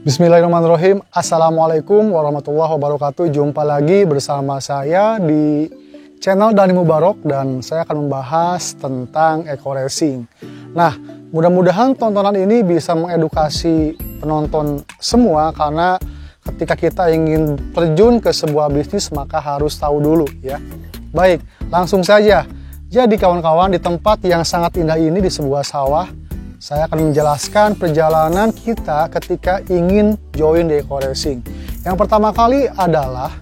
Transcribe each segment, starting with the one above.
Bismillahirrahmanirrahim. Assalamualaikum warahmatullahi wabarakatuh. Jumpa lagi bersama saya di channel Dani Mubarok dan saya akan membahas tentang eco racing. Nah, mudah-mudahan tontonan ini bisa mengedukasi penonton semua karena ketika kita ingin terjun ke sebuah bisnis maka harus tahu dulu ya. Baik, langsung saja. Jadi kawan-kawan, di tempat yang sangat indah ini di sebuah sawah, saya akan menjelaskan perjalanan kita ketika ingin join di eco racing. Yang pertama kali adalah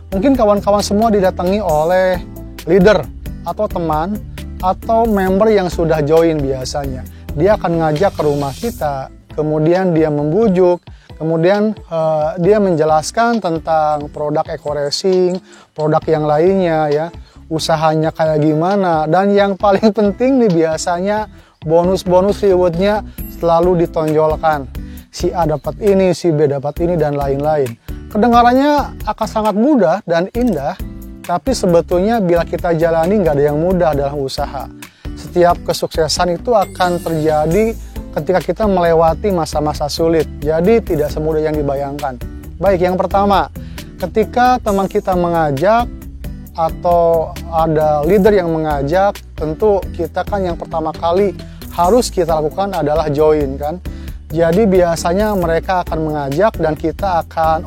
mungkin kawan-kawan semua didatangi oleh leader atau teman atau member yang sudah join biasanya. Dia akan ngajak ke rumah kita, kemudian dia membujuk, kemudian dia menjelaskan tentang produk eco racing, produk yang lainnya ya, usahanya kayak gimana, dan yang paling penting nih biasanya bonus-bonus rewardnya selalu ditonjolkan. Si A dapat ini, si B dapat ini, dan lain-lain. Kedengarannya akan sangat mudah dan indah, tapi sebetulnya bila kita jalani nggak ada yang mudah dalam usaha. Setiap kesuksesan itu akan terjadi ketika kita melewati masa-masa sulit. Jadi tidak semudah yang dibayangkan. Baik, yang pertama, ketika teman kita mengajak atau ada leader yang mengajak, tentu kita kan yang pertama kali harus kita lakukan adalah join kan. Jadi biasanya mereka akan mengajak dan kita akan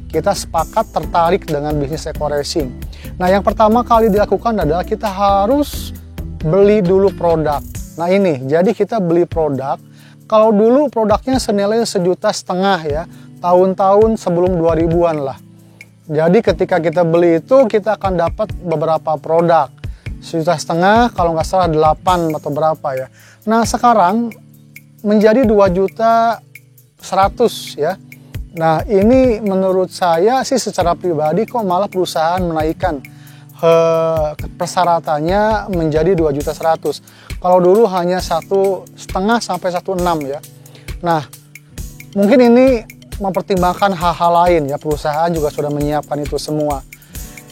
kita sepakat tertarik dengan bisnis eco racing. Nah, yang pertama kali dilakukan adalah kita harus beli dulu produk. Nah ini, jadi kita beli produk. Kalau dulu produknya senilai 1,5 juta ya, tahun-tahun sebelum 2000-an lah. Jadi ketika kita beli itu kita akan dapat beberapa produk. 1,5 juta kalau nggak salah 8 atau berapa ya. Nah sekarang menjadi 2.100.000 ya. Nah ini menurut saya sih secara pribadi kok malah perusahaan menaikkan persyaratannya menjadi 2.100.000. Kalau dulu hanya 1,5 sampai 1,6 ya. Nah mungkin ini mempertimbangkan hal-hal lain ya, perusahaan juga sudah menyiapkan itu semua.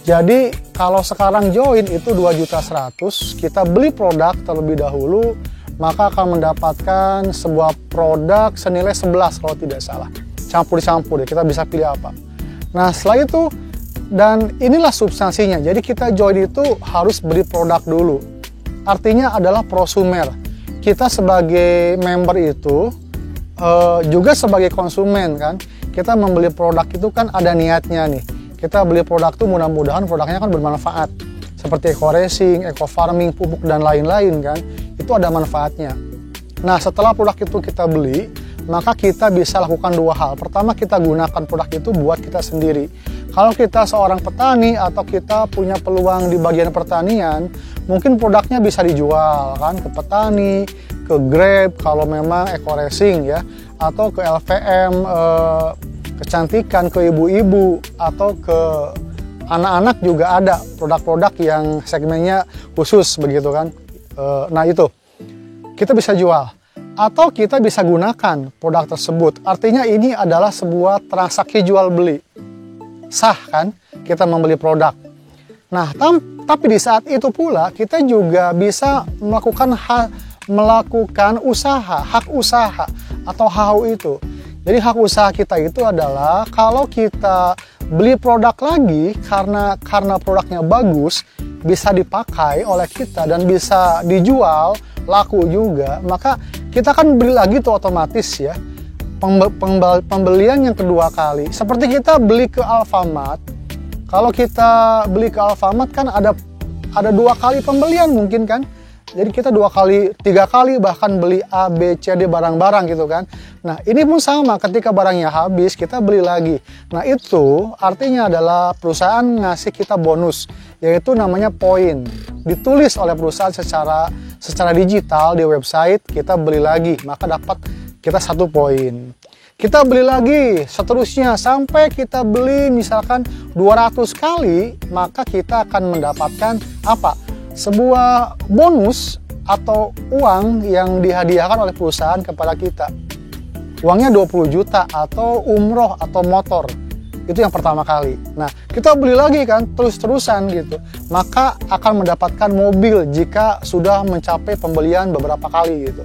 Jadi kalau sekarang join itu 2.100.000, kita beli produk terlebih dahulu, maka akan mendapatkan sebuah produk senilai 11 kalau tidak salah. Campur-campur ya, kita bisa pilih apa. Nah setelah itu, dan inilah substansinya, jadi kita join itu harus beli produk dulu. Artinya adalah prosumer. Kita sebagai member itu juga sebagai konsumen kan, kita membeli produk itu kan ada niatnya nih. Kita beli produk itu mudah-mudahan produknya kan bermanfaat, seperti eco racing, eco farming, pupuk dan lain-lain kan, itu ada manfaatnya. Nah setelah produk itu kita beli, maka kita bisa lakukan dua hal. Pertama, kita gunakan produk itu buat kita sendiri. Kalau kita seorang petani atau kita punya peluang di bagian pertanian, mungkin produknya bisa dijual kan ke petani, ke Grab kalau memang eco racing ya, atau ke LVM kecantikan, ke ibu-ibu, atau ke anak-anak juga ada produk-produk yang segmennya khusus begitu kan. Nah itu kita bisa jual atau kita bisa gunakan produk tersebut. Artinya ini adalah sebuah transaksi jual beli, sah kan, kita membeli produk. Nah tapi di saat itu pula kita juga bisa melakukan usaha, hak usaha atau HU itu. Jadi hak usaha kita itu adalah kalau kita beli produk lagi karena produknya bagus, bisa dipakai oleh kita dan bisa dijual, laku juga, maka kita kan beli lagi tuh otomatis ya. Pembelian yang kedua kali. Seperti kita beli ke Alfamart. Kalau kita beli ke Alfamart kan ada 2 kali pembelian mungkin kan. Jadi kita 2 kali, 3 kali bahkan beli A, B, C, D barang-barang gitu kan. Nah ini pun sama, ketika barangnya habis kita beli lagi. Nah itu artinya adalah perusahaan ngasih kita bonus, yaitu namanya poin. Ditulis oleh perusahaan secara digital di website, kita beli lagi, maka dapat kita 1 poin. Kita beli lagi seterusnya sampai kita beli misalkan 200 kali, maka kita akan mendapatkan apa? Sebuah bonus atau uang yang dihadiahkan oleh perusahaan kepada kita. Uangnya 20 juta atau umroh atau motor. Itu yang pertama kali. Nah, kita beli lagi kan terus-terusan gitu. Maka akan mendapatkan mobil jika sudah mencapai pembelian beberapa kali gitu.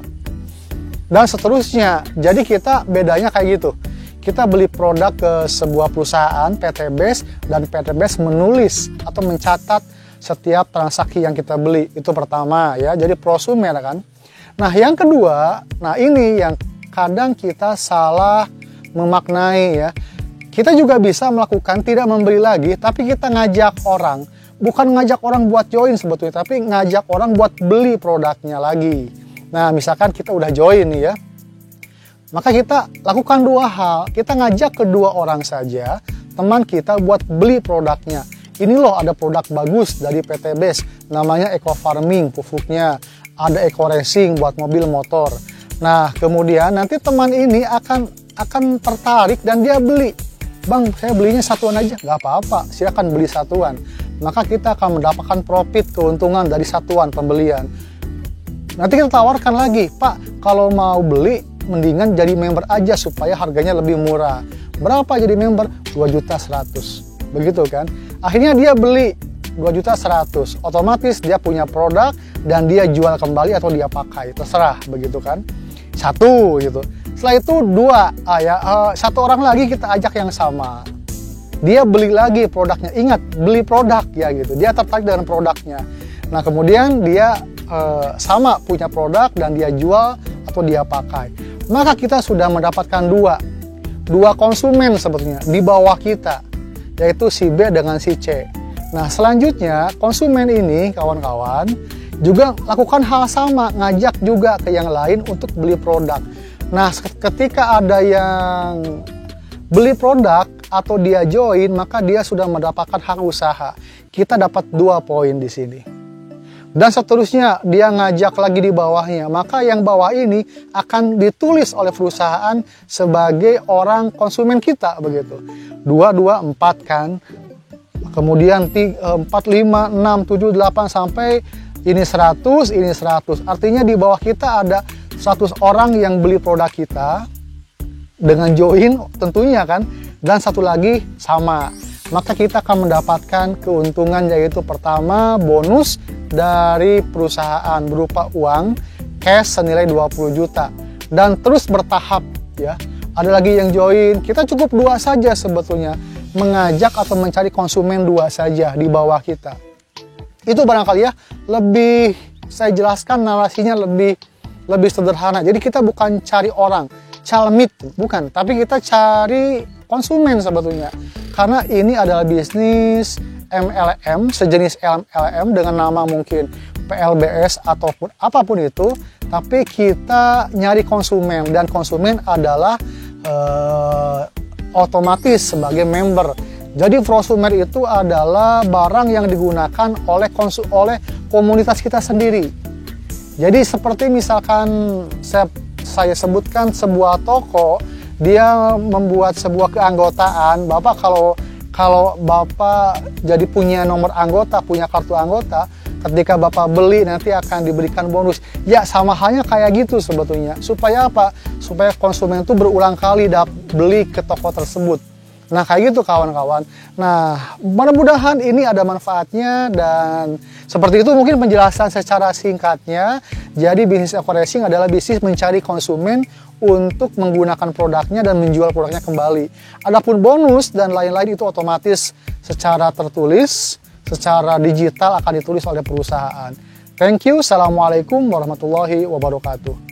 Dan seterusnya. Jadi kita bedanya kayak gitu. kita beli produk ke sebuah perusahaan PT Base dan PT Base menulis atau mencatat setiap transaksi yang kita beli. Itu pertama ya, jadi prosumer kan. Nah yang kedua, nah ini yang kadang kita salah memaknai ya. Kita juga bisa melakukan tidak membeli lagi, tapi kita ngajak orang. Bukan ngajak orang buat join sebetulnya, tapi ngajak orang buat beli produknya lagi. Nah misalkan kita udah join nih ya, maka kita lakukan dua hal. Kita ngajak kedua orang saja, teman kita buat beli produknya. Ini loh ada produk bagus dari PT Base, namanya Eco Farming pupuknya. Ada Eco Racing buat mobil motor. Nah kemudian nanti teman ini akan tertarik dan dia beli. Bang, saya belinya satuan aja. Gak apa-apa, silakan beli satuan. Maka kita akan mendapatkan profit, keuntungan dari satuan pembelian. Nanti kita tawarkan lagi, Pak, kalau mau beli, mendingan jadi member aja supaya harganya lebih murah. Berapa jadi member? 2.100.000. Begitu kan? Akhirnya dia beli 2.100.000. Otomatis dia punya produk dan dia jual kembali atau dia pakai. Terserah, begitu kan? Satu gitu. Setelah itu dua, satu orang lagi kita ajak yang sama. Dia beli lagi produknya. Ingat, beli produk ya gitu. Dia tertarik dengan produknya. Nah kemudian dia sama punya produk dan dia jual atau dia pakai. Maka kita sudah mendapatkan dua konsumen sebetulnya di bawah kita, yaitu si B dengan si C. Nah selanjutnya konsumen ini kawan-kawan juga lakukan hal sama, ngajak juga ke yang lain untuk beli produk. Nah ketika ada yang beli produk atau dia join, maka dia sudah mendapatkan hak usaha. Kita dapat 2 poin di sini. Dan seterusnya dia ngajak lagi di bawahnya, maka yang bawah ini akan ditulis oleh perusahaan sebagai orang konsumen kita begitu. 2, 2, 4 kan. Kemudian 4, 5, 6, 7, 8 sampai ini 100, ini 100. Artinya di bawah kita ada 100 orang yang beli produk kita dengan join tentunya kan, dan satu lagi sama. Maka kita akan mendapatkan keuntungan, yaitu pertama bonus dari perusahaan berupa uang cash senilai 20 juta dan terus bertahap ya. Ada lagi yang join, kita cukup 2 saja sebetulnya, mengajak atau mencari konsumen 2 saja di bawah kita. Itu barangkali ya lebih saya jelaskan narasinya lebih sederhana. Jadi kita bukan cari orang calmit, bukan, tapi kita cari konsumen sebetulnya. Karena ini adalah bisnis MLM, sejenis MLM dengan nama mungkin PLBS ataupun apapun itu, tapi kita nyari konsumen dan konsumen adalah otomatis sebagai member. Jadi prosumer itu adalah barang yang digunakan oleh komunitas kita sendiri. Jadi seperti misalkan saya sebutkan sebuah toko, dia membuat sebuah keanggotaan. Bapak kalau Bapak jadi punya nomor anggota, punya kartu anggota, ketika Bapak beli nanti akan diberikan bonus. Ya sama halnya kayak gitu sebetulnya. Supaya apa? Supaya konsumen itu berulang kali beli ke toko tersebut. Nah kayak gitu kawan-kawan. Nah mudah-mudahan ini ada manfaatnya, dan seperti itu mungkin penjelasan secara singkatnya. Jadi bisnis Eco Racing adalah bisnis mencari konsumen untuk menggunakan produknya dan menjual produknya kembali. Adapun bonus dan lain-lain itu otomatis secara tertulis, secara digital akan ditulis oleh perusahaan. Thank you. Assalamualaikum warahmatullahi wabarakatuh.